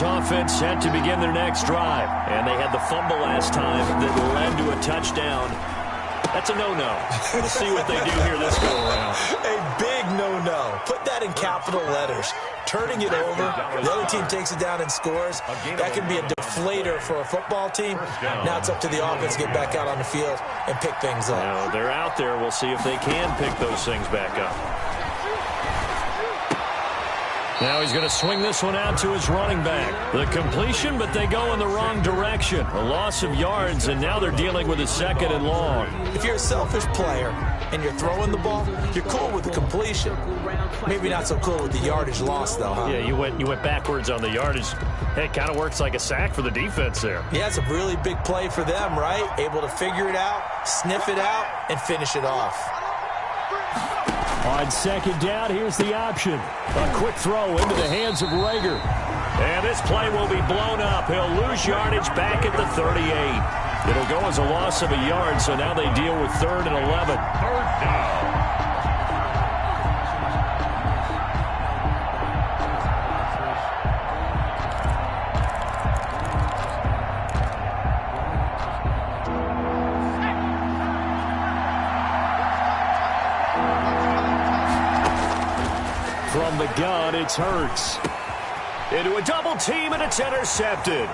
Eagles offense set to begin their next drive. And they had the fumble last time that led to a touchdown. That's a no-no. We'll see what they do here this go-around. A big no-no. Put that in capital letters. Turning it over, the other team takes it down and scores. That can be a deflator for a football team. Now it's up to the offense to get back out on the field and pick things up. Now, they're out there. We'll see if they can pick those things back up. Now he's going to swing this one out to his running back. The completion, but they go in the wrong direction. A loss of yards, and now they're dealing with a 2nd and long. If you're a selfish player and you're throwing the ball, you're cool with the completion. Maybe not so cool with the yardage loss, though, huh? Yeah, you went backwards on the yardage. Hey, it kind of works like a sack for the defense there. Yeah, it's a really big play for them, right? Able to figure it out, sniff it out, and finish it off. On 2nd down, here's the option. A quick throw into the hands of Rager. And this play will be blown up. He'll lose yardage back at the 38. It'll go as a loss of a yard, so now they deal with 3rd and 11. 3rd down. From the gun, it's Hurts. Into a double team, and it's intercepted.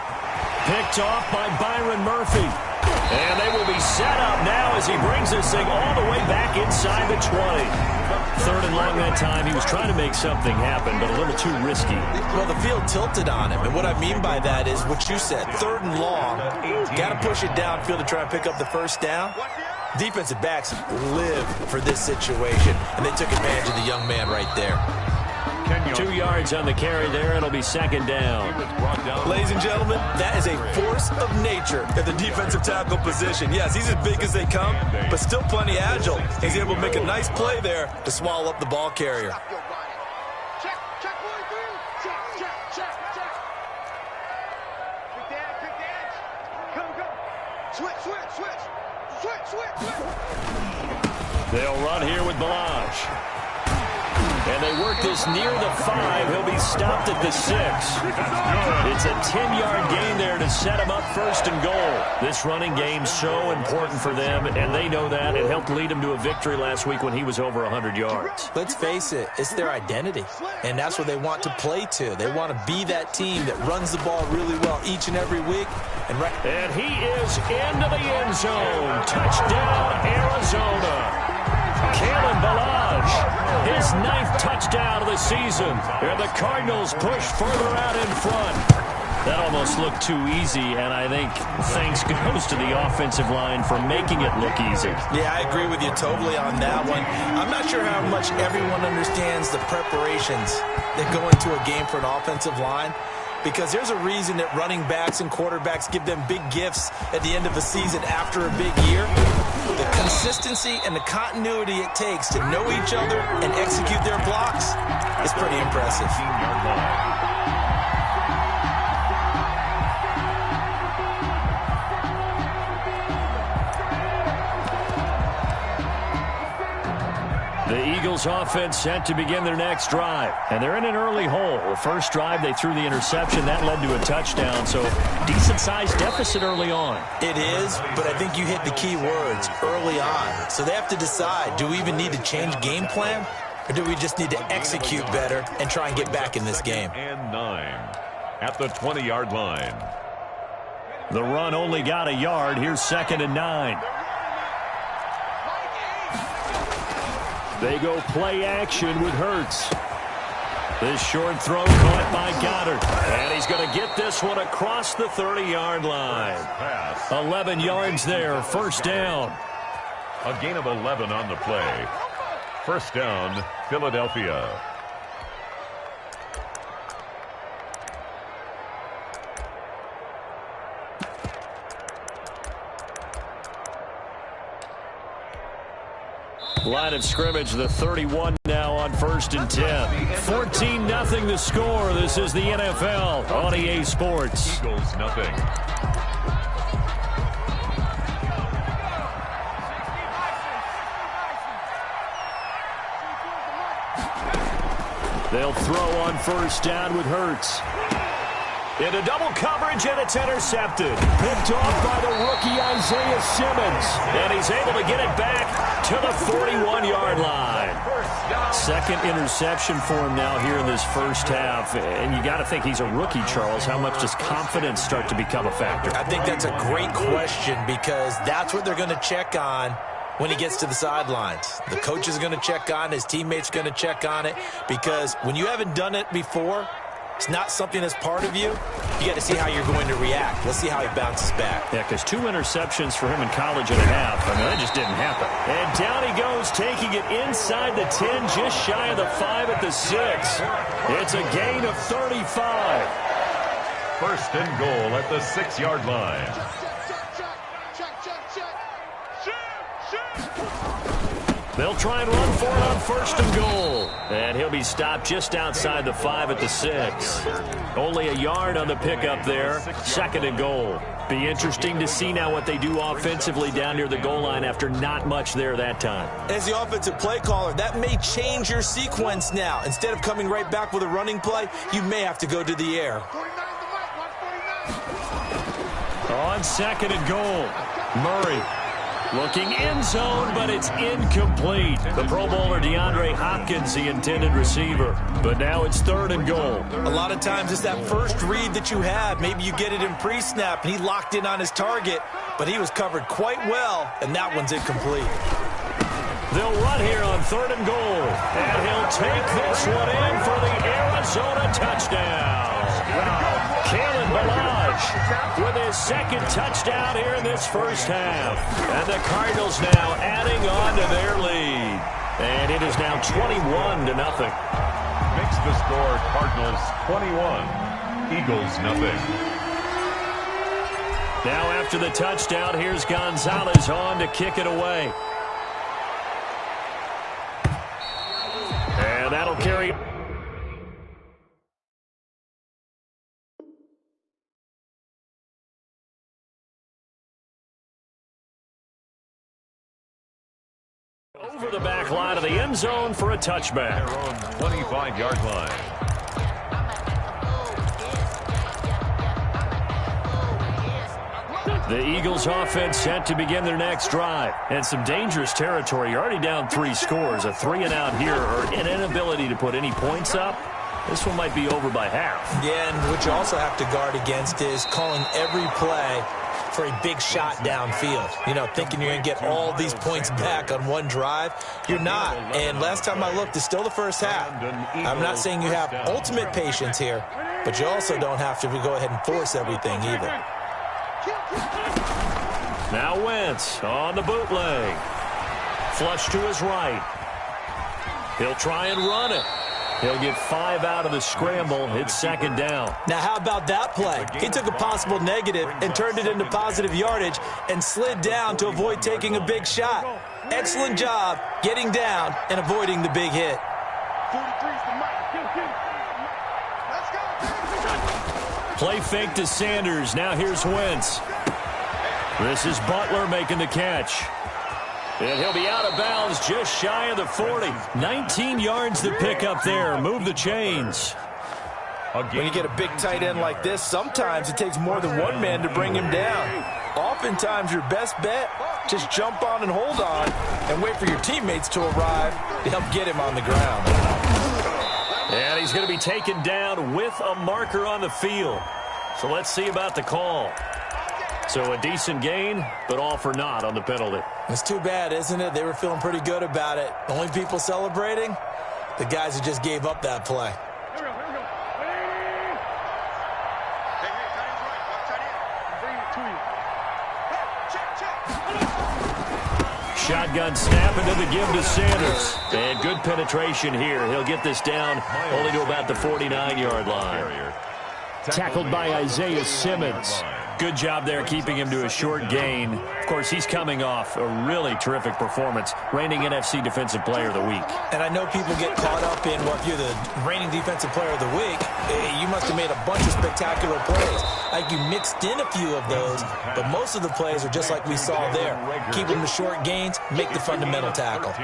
Picked off by Byron Murphy. And they will be set up now as he brings this thing all the way back inside the 20. 3rd and long that time. He was trying to make something happen, but a little too risky. Well, the field tilted on him, and what I mean by that is what you said. 3rd and long. Got to push it downfield to try and pick up the 1st down. Defensive backs live for this situation, and they took advantage of the young man right there. 2 yards on the carry there. It'll be 2nd down. Ladies and gentlemen, that is a force of nature at the defensive tackle position. Yes, he's as big as they come, but still plenty agile. He's able to make a nice play there to swallow up the ball carrier. They'll run here with Balaj. And they work this near the 5. He'll be stopped at the 6. It's a 10-yard gain there to set him up 1st and goal. This running game so important for them, and they know that. It helped lead him to a victory last week when he was over 100 yards. Let's face it, it's their identity, and that's what they want to play to. They want to be that team that runs the ball really well each and every week. And he is into the end zone. Touchdown, Arizona. Kalen Balaj, his 9th touchdown of the season. And the Cardinals push further out in front. That almost looked too easy, and I think thanks goes to the offensive line for making it look easy. Yeah, I agree with you totally on that one. I'm not sure how much everyone understands the preparations that go into a game for an offensive line, because there's a reason that running backs and quarterbacks give them big gifts at the end of the season after a big year. The consistency and the continuity it takes to know each other and execute their blocks is pretty impressive. The Eagles offense set to begin their next drive. And they're in an early hole. The first drive, they threw the interception. That led to a touchdown. So decent-sized deficit early on. It is, but I think you hit the key words, early on. So they have to decide, do we even need to change game plan? Or do we just need to execute better and try and get back in this game? And 9 at the 20-yard line. The run only got a yard. Here's 2nd and 9. They go play action with Hurts. This short throw caught by Goddard. And he's going to get this one across the 30-yard line. 11 yards there, 1st down. A gain of 11 on the play. 1st down, Philadelphia. Line of scrimmage, the 31 now on 1st and 10. 14-0 the score. This is the NFL on EA Sports. Eagles nothing. They'll throw on 1st down with Hurts. Into double coverage, and it's intercepted. Picked off by the rookie Isaiah Simmons. And he's able to get it back to the 41-yard line. Second interception for him now here in this first half. And you got to think he's a rookie, Charles. How much does confidence start to become a factor? I think that's a great question because that's what they're going to check on when he gets to the sidelines. The coach is going to check on it. His teammates are going to check on it because when you haven't done it before, it's not something that's part of you. You got to see how you're going to react. Let's see how he bounces back. Yeah, because 2 interceptions for him in college and a half. I mean, that just didn't happen. And down he goes, taking it inside the 10, just shy of the 5 at the 6. It's a gain of 35. First and goal at the 6-yard line. They'll try and run for it on first and goal. And he'll be stopped just outside the 5 at the 6. Only a yard on the pickup there. Second and goal. Be interesting to see now what they do offensively down near the goal line after not much there that time. As the offensive play caller, that may change your sequence now. Instead of coming right back with a running play, you may have to go to the air. On second and goal, Murray. Looking end zone, but it's incomplete. The Pro Bowler DeAndre Hopkins, the intended receiver. But now it's third and goal. A lot of times it's that first read that you have. Maybe you get it in pre-snap, and he locked in on his target, but he was covered quite well, and that one's incomplete. They'll run here on third and goal. And he'll take this one in for the Arizona touchdown. Kalen Ballage with his second touchdown here in this first half. And the Cardinals now adding on to their lead. And it is now 21-0. Makes the score Cardinals 21, Eagles nothing. Now after the touchdown, here's Gonzalez on to kick it away. And that'll carry. Over the back line of the end zone for a touchback. Their own 25-yard line. The Eagles offense set to begin their next drive. And some dangerous territory. You're already down 3 scores. A 3-and-out here or an inability to put any points up. This one might be over by half. Yeah, and what you also have to guard against is calling every play for a big shot downfield. You know, thinking you're going to get all these points back on one drive. You're not. And last time I looked, it's still the first half. I'm not saying you have ultimate patience here, but you also don't have to go ahead and force everything either. Now Wentz on the bootleg. Flush to his right. He'll try and run it. He'll get 5 out of the scramble. It's second down. Now, how about that play? He took a possible negative and turned it into positive yardage and slid down to avoid taking a big shot. Excellent job getting down and avoiding the big hit. Play fake to Sanders. Now here's Wentz. This is Butler making the catch. And he'll be out of bounds just shy of the 40. 19 yards to pick up there. Move the chains. When you get a big tight end like this, sometimes it takes more than one man to bring him down. Oftentimes your best bet, just jump on and hold on and wait for your teammates to arrive to help get him on the ground. And he's going to be taken down with a marker on the field. So let's see about the call. So a decent gain, but all for naught on the penalty. It's too bad, isn't it? They were feeling pretty good about it. Only people celebrating? The guys who just gave up that play. Shotgun snap into the give to Sanders. And good penetration here. He'll get this down only to about the 49-yard line. Tackled by Isaiah Simmons. Good job there keeping him to a short gain. Of course, he's coming off a really terrific performance, reigning NFC Defensive Player of the Week. And I know people get caught up in, well, if you're the reigning Defensive Player of the Week, you must have made a bunch of spectacular plays. Like you mixed in a few of those, but most of the plays are just like we saw there. Keep them to short gains, make the fundamental tackle.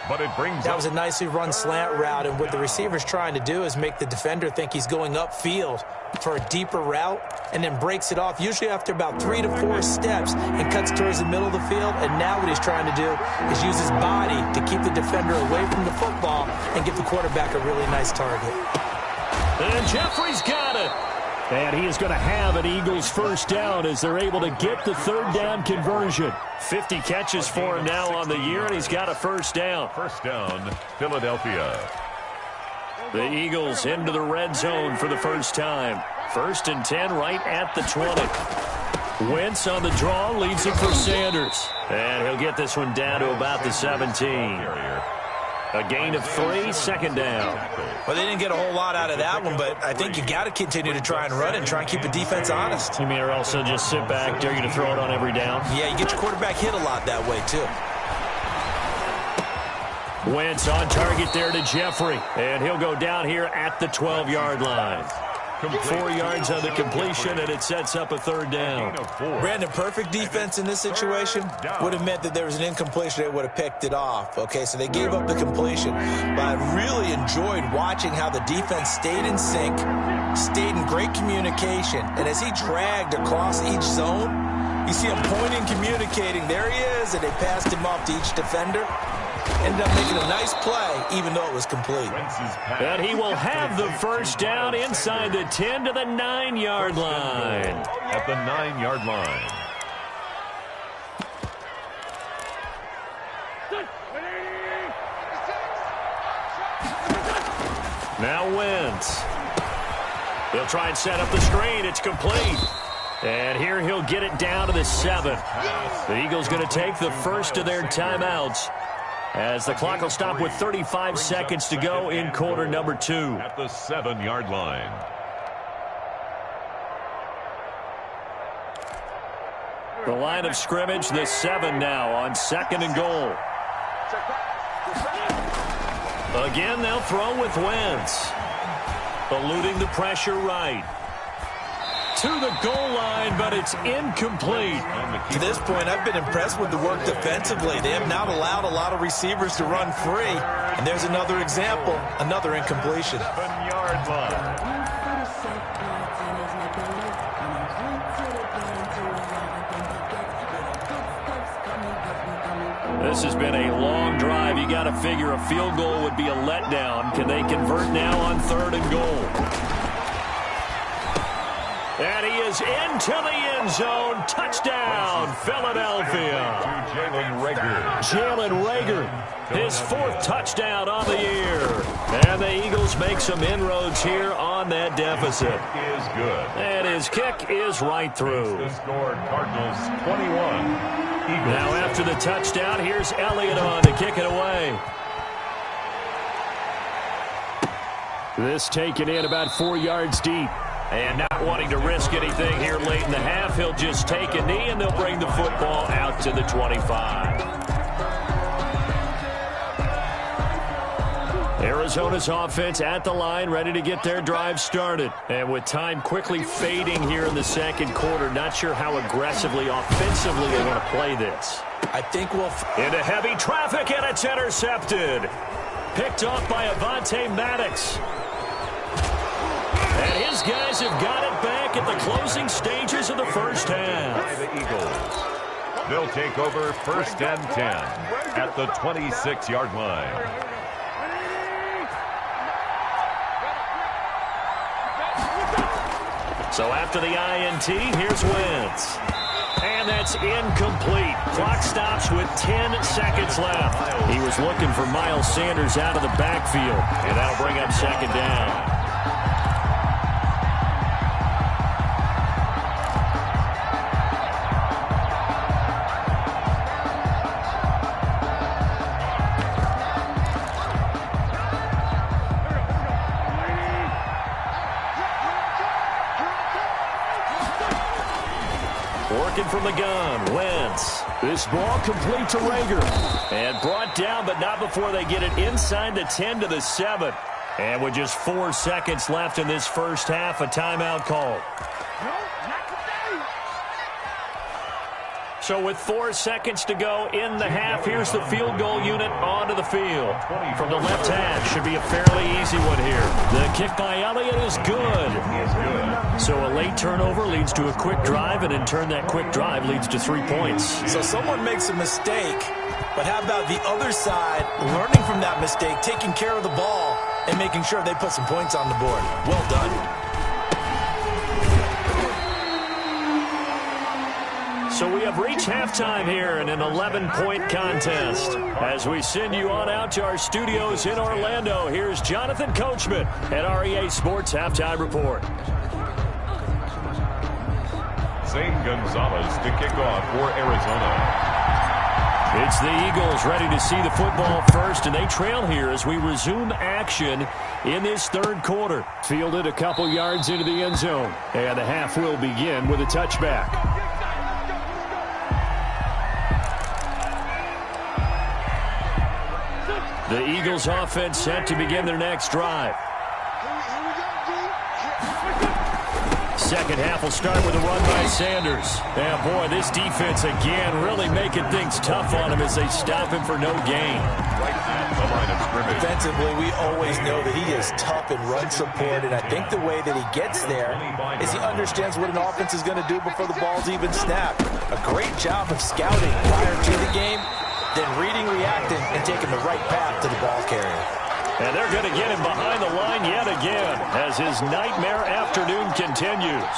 but it brings That was a nicely run slant route, and what the receiver's trying to do is make the defender think he's going upfield for a deeper route and then breaks it off, usually after about 3 to 4 steps, and cuts towards the middle of the field. And now what he's trying to do is use his body to keep the defender away from the football and give the quarterback a really nice target. And Jeffrey's got it. And he is going to have an Eagles first down as they're able to get the third down conversion. 50 catches for him now on the year, and he's got a first down. First down, Philadelphia. The Eagles into the red zone for the first time. 1st and 10 right at the 20. Wentz on the draw, leads it for Sanders. And he'll get this one down to about the 17. A gain of 3, second down. Well, they didn't get a whole lot out of that one, but I think you got to continue to try and run it and try and keep the defense honest. You mean, or also just sit back, dare you to throw it on every down? Yeah, you get your quarterback hit a lot that way, too. Wentz on target there to Jeffrey, and he'll go down here at the 12-yard line. 4 yards on the completion, and it sets up a third down. Brandon, perfect defense in this situation would have meant that there was an incompletion. They would have picked it off. Okay, so they gave up the completion. But I really enjoyed watching how the defense stayed in sync, stayed in great communication. And as he dragged across each zone, you see him pointing, communicating. There he is, and they passed him off to each defender. Ended up making a nice play, even though it was complete. And he will have the first down inside the 10 to the 9-yard line. At the 9-yard line. Now Wentz. He'll try and set up the screen. It's complete. And here he'll get it down to the 7. The Eagles going to take the first of their timeouts, as the clock will stop with 35 seconds to go in quarter number 2. At the 7-yard line. The line of scrimmage, the 7 now on 2nd and goal. Again, they'll throw with Wentz. Eluding the pressure right. To the goal line, but it's incomplete. To this point, I've been impressed with the work defensively. They have not allowed a lot of receivers to run free. And there's another example, another incompletion. 7-yard line. This has been a long drive. You got to figure a field goal would be a letdown. Can they convert now on 3rd and goal? And he is into the end zone. Touchdown, Philadelphia. Jalen Reagor, his 4th touchdown on the year. And the Eagles make some inroads here on that deficit. Is good. And his kick is right through. The score, Cardinals 21. Eagles. Now after the touchdown, here's Elliott on to kick it away. This taken in about 4 yards deep. And not wanting to risk anything here late in the half, he'll just take a knee, and they'll bring the football out to the 25. Arizona's offense at the line, ready to get their drive started. And with time quickly fading here in the second quarter, not sure how aggressively, offensively they want to play this. I think we'll... Into heavy traffic, and it's intercepted. Picked off by Avonte Maddox. And his guys have got it back at the closing stages of the first half. By the Eagles. They'll take over 1st and 10 at the 26-yard line. So after the INT, here's Wentz. And that's incomplete. Clock stops with 10 seconds left. He was looking for Miles Sanders out of the backfield, and that'll bring up 2nd down. Working from the gun, Wentz. This ball complete to Reagor. And brought down, but not before they get it inside the 10 to the 7. And with just 4 seconds left in this first half, a timeout call. So with 4 seconds to go in the half, here's the field goal unit onto the field. From the left hash, should be a fairly easy one here. The kick by Elliott is good. So a late turnover leads to a quick drive, and in turn that quick drive leads to 3 points. So someone makes a mistake, but how about the other side learning from that mistake, taking care of the ball, and making sure they put some points on the board? Well done. So we have reached halftime here in an 11-point contest. As we send you on out to our studios in Orlando, here's Jonathan Coachman at REA Sports Halftime Report. Zane Gonzalez to kick off for Arizona. It's the Eagles ready to see the football first, and they trail here as we resume action in this third quarter. Fielded a couple yards into the end zone, and the half will begin with a touchback. The Eagles offense set to begin their next drive. Second half will start with a run by Sanders. And boy, this defense again really making things tough on him as they stop him for no gain. Right at the line of scrimmage. Defensively, we always know that he is tough in run support, and I think the way that he gets there is he understands what an offense is going to do before the ball's even snapped. A great job of scouting prior to the game, then reading, reacting, and taking the right path to the ball carrier. And they're going to get him behind the line yet again as his nightmare afternoon continues.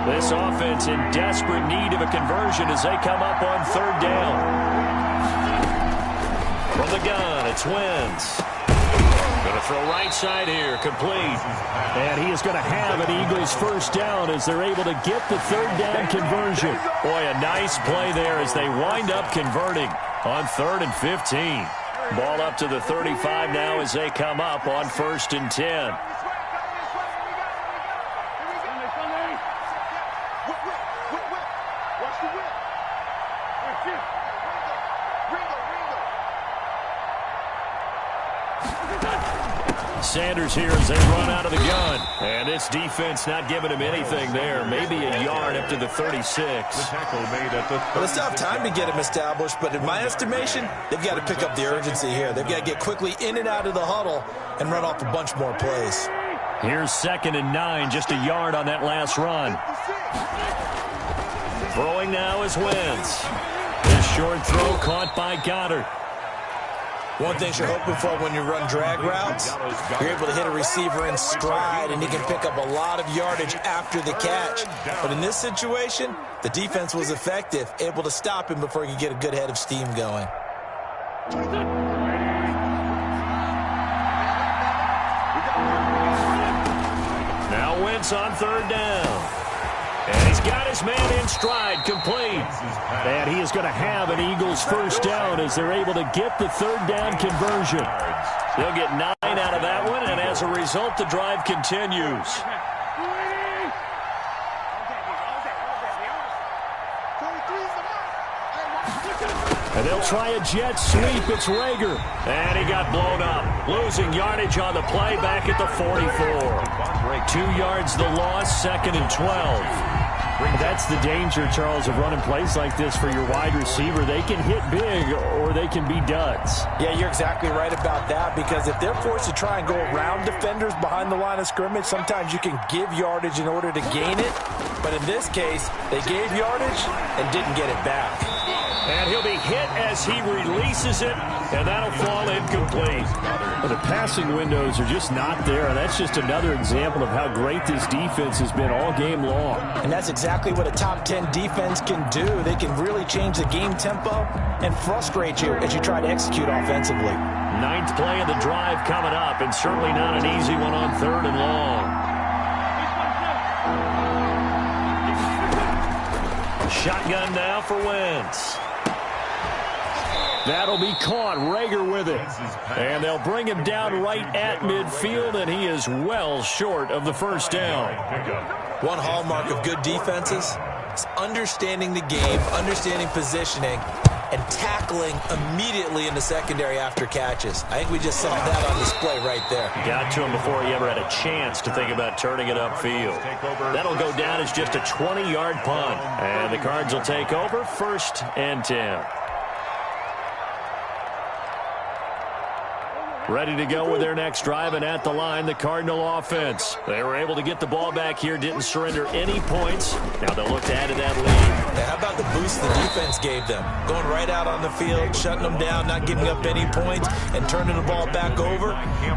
This offense in desperate need of a conversion as they come up on third down. From the gun, it's Wentz. Going to throw right side here, complete. And he is going to have an Eagles first down as they're able to get the third down conversion. Boy, a nice play there as they wind up converting on 3rd and 15. Ball up to the 35 now as they come up on 1st and 10. Sanders here as they run out of the gun. And this defense not giving him anything there. Maybe a yard up to the 36. The tackle made at the 36. Well, it's not time to get him established, but in my estimation, they've got to pick up the urgency here. They've got to get quickly in and out of the huddle and run off a bunch more plays. Here's 2nd and 9, just a yard on that last run. Throwing now is Wentz. This short throw caught by Goddard. One thing you're hoping for when you run drag routes, you're able to hit a receiver in stride, and he can pick up a lot of yardage after the catch. But in this situation, the defense was effective, able to stop him before he could get a good head of steam going. Now Wentz on 3rd down. And he's got his man in stride, complete. And he is going to have an Eagles first down as they're able to get the 3rd down conversion. They'll get 9 out of that one, and as a result, the drive continues. And they'll try a jet sweep. It's Rager. And he got blown up. Losing yardage on the play back at the 44. 2 yards the loss, 2nd and 12. That's the danger, Charles, of running plays like this for your wide receiver. They can hit big or they can be duds. Yeah, you're exactly right about that, because if they're forced to try and go around defenders behind the line of scrimmage, sometimes you can give yardage in order to gain it. But in this case, they gave yardage and didn't get it back. And he'll be hit as he releases it, and that'll fall incomplete. Well, the passing windows are just not there, and that's just another example of how great this defense has been all game long. And that's exactly what a top 10 defense can do. They can really change the game tempo and frustrate you as you try to execute offensively. 9th play of the drive coming up, and certainly not an easy one on 3rd and long. Shotgun now for Wentz. That'll be caught. Rager with it. And they'll bring him down right at midfield, and he is well short of the first down. One hallmark of good defenses is understanding the game, understanding positioning, and tackling immediately in the secondary after catches. I think we just saw that on display right there. Got to him before he ever had a chance to think about turning it upfield. That'll go down as just a 20-yard punt. And the Cards will take over 1st and 10. Ready to go with their next drive, and at the line, the Cardinal offense. They were able to get the ball back here, didn't surrender any points. Now they'll look to add to that lead. How about the boost the defense gave them? Going right out on the field, shutting them down, not giving up any points, and turning the ball back over.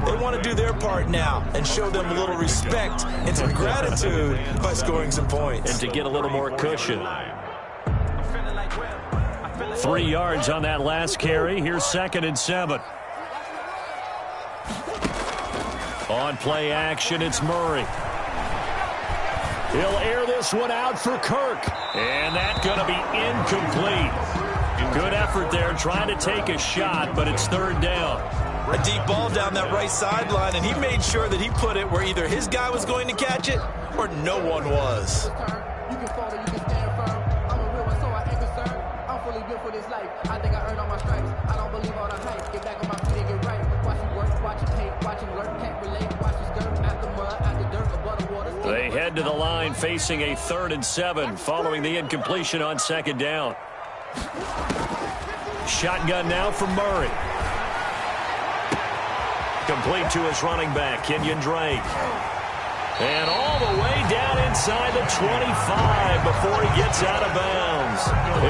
They want to do their part now and show them a little respect and some gratitude by scoring some points. And to get a little more cushion. 3 yards on that last carry. Here's 2nd and 7. On play action, it's Murray. He'll air this one out for Kirk. And that's going to be incomplete. Good effort there trying to take a shot, but it's 3rd down. A deep ball down that right sideline, and he made sure that he put it where either his guy was going to catch it or no one was. They head to the line facing a 3rd and 7 following the incompletion on 2nd down. Shotgun now from Murray. Complete to his running back, Kenyon Drake. And all the way down inside the 25 before he gets out of bounds.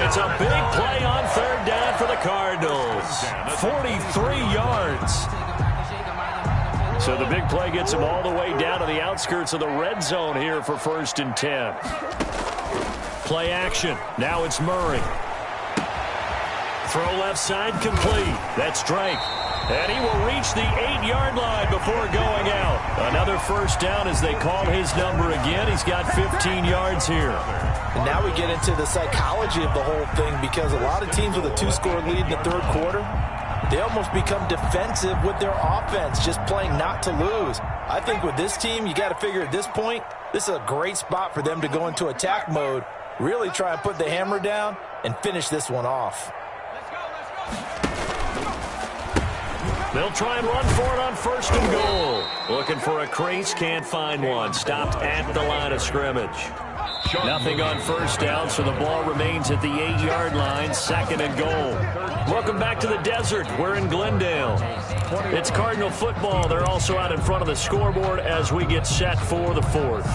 It's a big play on 3rd down for the Cardinals. 43 yards. So the big play gets him all the way down to the outskirts of the red zone here for 1st and 10. Play action. Now it's Murray. Throw left side complete. That's Drake. And he will reach the 8-yard line before going out. Another 1st down as they call his number again. He's got 15 yards here. And now we get into the psychology of the whole thing, because a lot of teams with a 2-score lead in the 3rd quarter, they almost become defensive with their offense, just playing not to lose. I think with this team, you got to figure at this point, this is a great spot for them to go into attack mode, really try and put the hammer down and finish this one off. They'll try and run for it on 1st and goal. Looking for a crease, can't find one. Stopped at the line of scrimmage. Nothing on 1st down, so the ball remains at the 8-yard line, 2nd and goal. Welcome back to the desert. We're in Glendale. It's Cardinal football. They're also out in front of the scoreboard as we get set for the 4th.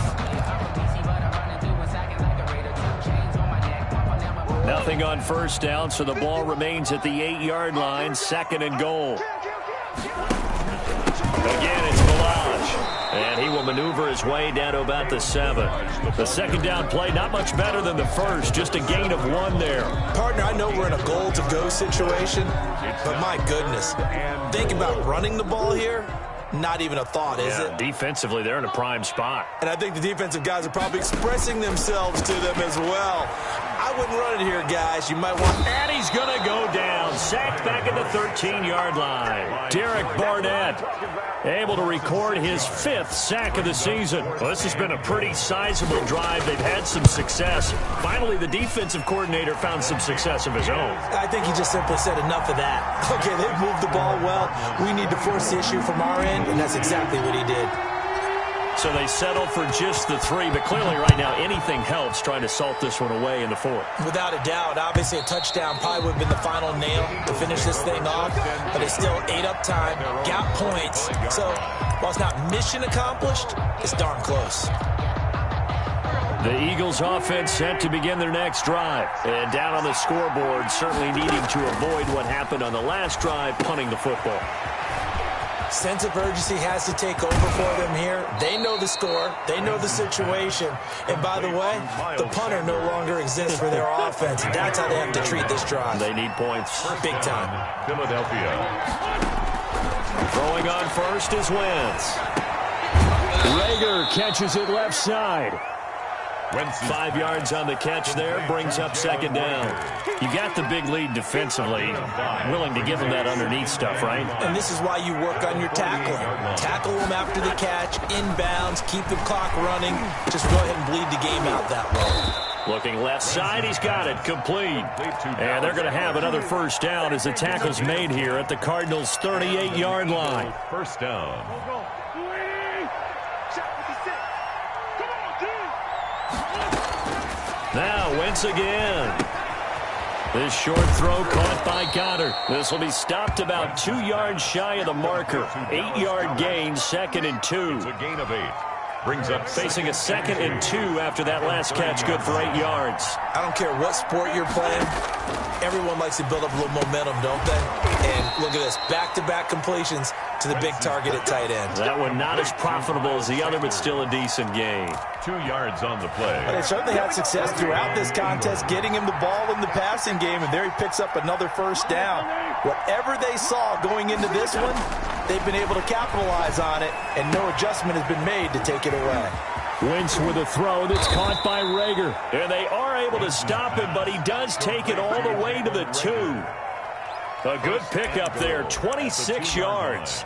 Nothing on 1st down, so the ball remains at the 8-yard line, 2nd and goal. Again, it's Balaj, and he will maneuver his way down to about the 7. The 2nd down play, not much better than the first, just a gain of 1 there. Partner, I know we're in a goal-to-go situation, but my goodness, think about running the ball here. Not even a thought, is it? Defensively, they're in a prime spot. And I think the defensive guys are probably expressing themselves to them as well. I wouldn't run it here, guys. You might want... And he's going to go down. Sacked back at the 13-yard line. Derek Barnett able to record his 5th sack of the season. Well, this has been a pretty sizable drive. They've had some success. Finally, the defensive coordinator found some success of his own. I think he just simply said enough of that. Okay, they've moved the ball well. We need to force the issue from our end, and that's exactly what he did. So they settle for just the 3, but clearly right now anything helps trying to salt this one away in the 4th. Without a doubt, obviously a touchdown probably would have been the final nail to finish this thing off, but they still ate up time, got points. So while it's not mission accomplished, it's darn close. The Eagles offense set to begin their next drive. And down on the scoreboard, certainly needing to avoid what happened on the last drive, punting the football. Sense of urgency has to take over for them here. They know the score. They know the situation. And by the way, the punter no longer exists for their offense. That's how they have to treat this drive. They need points. Big time. Philadelphia. Throwing on first is Wentz. Rager catches it left side. 5 yards on the catch there, brings up 2nd down. You got the big lead defensively. Willing to give them that underneath stuff, right? And this is why you work on your tackling. Tackle them after the catch, inbounds, keep the clock running. Just go ahead and bleed the game out that way. Looking left side, he's got it, complete. And they're going to have another first down as the tackle's made here at the Cardinals' 38-yard line. First down. Now Wentz again. This short throw caught by Goddard. This will be stopped about 2 yards shy of the marker. 8-yard gain, 2nd and 2. It's a gain of 8. Brings up facing a 2nd and 2 after that last catch, good for 8 yards. I don't care what sport you're playing. Everyone likes to build up a little momentum, don't they? And look at this, back-to-back completions to the big target at tight end. That one not as profitable as the other, but still a decent gain. 2 yards on the play. But they certainly had success throughout this contest, getting him the ball in the passing game, and there he picks up another first down. Whatever they saw going into this one, they've been able to capitalize on it, and no adjustment has been made to take it away. Wentz with a throw that's caught by Rager. And they are able to stop him, but he does take it all the way to the 2. A good pickup there, 26 yards.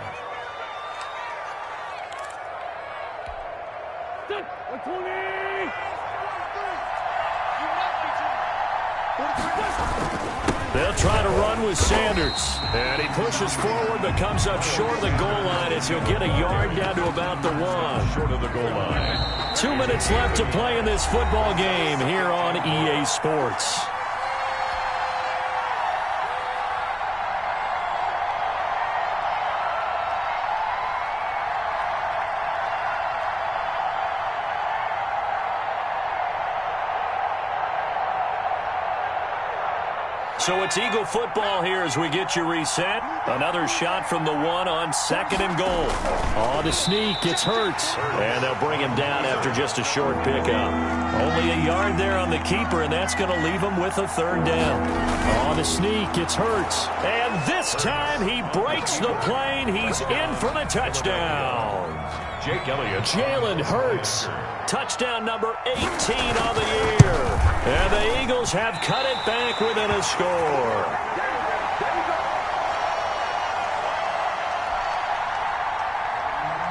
They'll try to run with Sanders. And he pushes forward but comes up short of the goal line as he'll get a yard down to about the 1. Short of the goal line. 2 minutes left to play in this football game here on EA Sports. So it's Eagle football here as we get you reset. Another shot from the 1 on 2nd and goal. On the sneak, it's Hurts. And they'll bring him down after just a short pickup. Only a yard there on the keeper, and that's going to leave him with a 3rd down. On the sneak, it's Hurts. And this time he breaks the plane. He's in for the touchdown. Jake Elliott. Jalen Hurts. Touchdown number 18 on the year. And the Eagles have cut it back within a score.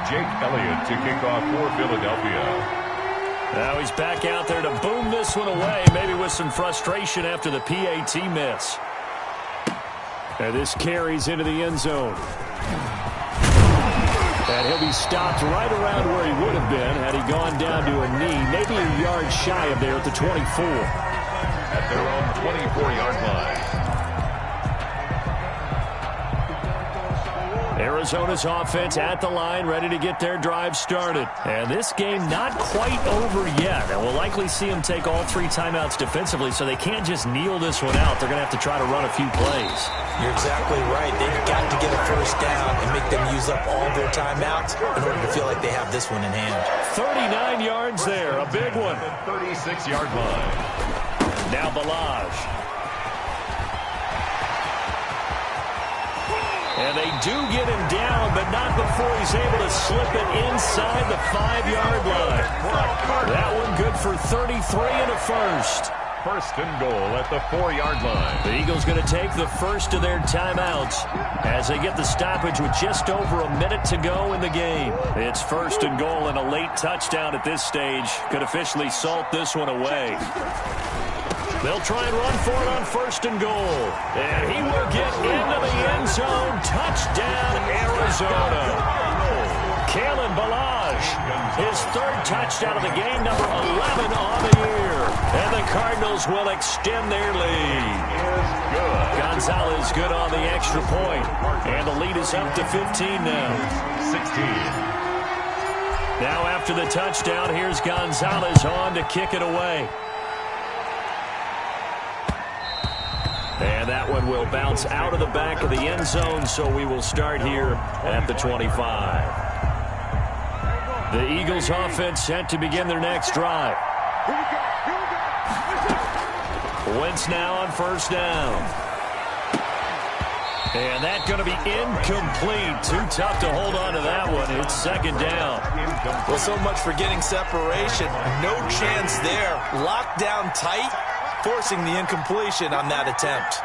Jake Elliott to kick off for Philadelphia. Now he's back out there to boom this one away, maybe with some frustration after the PAT miss. And this carries into the end zone. And he'll be stopped right around where he would have been had he gone down to a knee, maybe a yard shy of there at the 24. At their own 24-yard line. Arizona's offense at the line, ready to get their drive started. And this game not quite over yet. And we'll likely see them take all 3 timeouts defensively, so they can't just kneel this one out. They're going to have to try to run a few plays. You're exactly right. They've got to get a first down and make them use up all their timeouts in order to feel like they have this one in hand. 39 yards there, a big one. 36-yard line. Now Balaj. And they do get him down, but not before he's able to slip it inside the 5-yard line. That one good for 33 and a first. First and goal at the 4-yard line. The Eagles going to take the first of their timeouts as they get the stoppage with just over a minute to go in the game. It's first and goal, and a late touchdown at this stage could officially salt this one away. They'll try and run for it on first and goal. And he will get into the end zone. Touchdown, Arizona. Kalen Balaj, his 3rd touchdown of the game, number 11 on the year. And the Cardinals will extend their lead. Gonzalez good on the extra point. And the lead is up to 15 now. 16. Now after the touchdown, here's Gonzalez on to kick it away. And that one will bounce out of the back of the end zone, so we will start here at the 25. The Eagles offense set to begin their next drive. Wentz now on first down. And that's going to be incomplete. Too tough to hold on to that one. It's 2nd down. Well, so much for getting separation. No chance there. Locked down tight, forcing the incompletion on that attempt.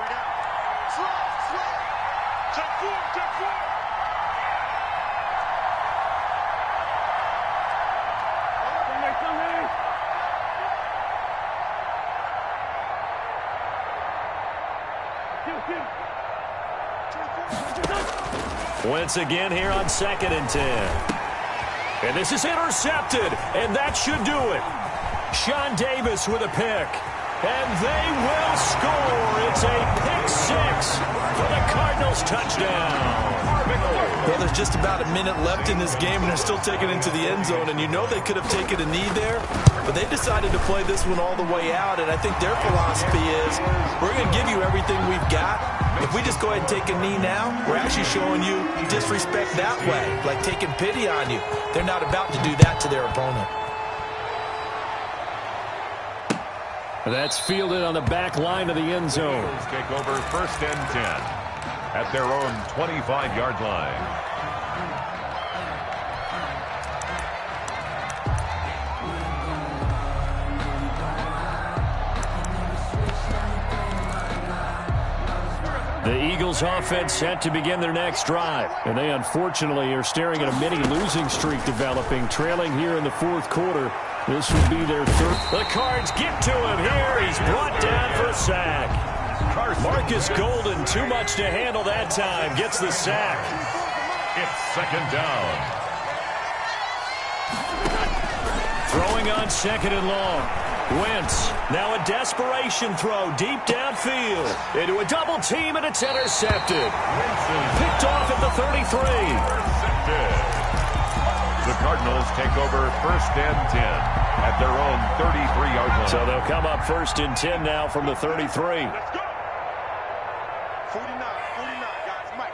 Once again here on 2nd and 10. And this is intercepted, and that should do it. Sean Davis with a pick. And they will score. It's a pick six for the Cardinals touchdown. Well, there's just about a minute left in this game, and they're still taking it into the end zone. And you know they could have taken a knee there, but they decided to play this one all the way out. And I think their philosophy is, we're going to give you everything we've got. If we just go ahead and take a knee now, we're actually showing you disrespect that way, like taking pity on you. They're not about to do that to their opponent. That's fielded on the back line of the end zone. Take over 1st and 10 at their own 25-yard line. The Eagles offense set to begin their next drive. And they unfortunately are staring at a mini losing streak developing, trailing here in the 4th quarter. This will be their 3rd. The Cards get to him here. He's brought down for a sack. Marcus Golden, too much to handle that time, gets the sack. It's 2nd down. Throwing on 2nd and long. Wentz, now a desperation throw deep downfield. Into a double team, and it's intercepted. Picked off at the 33. The Cardinals take over 1st and 10 at their own 33-yard line. So they'll come up 1st and 10 now from the 33. Let's go. 49, guys. Mike.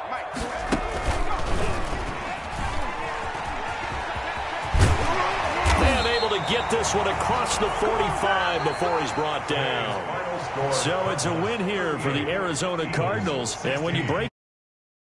And able to get this one across the 45 before he's brought down. So it's a win here for the Arizona Cardinals. And when you break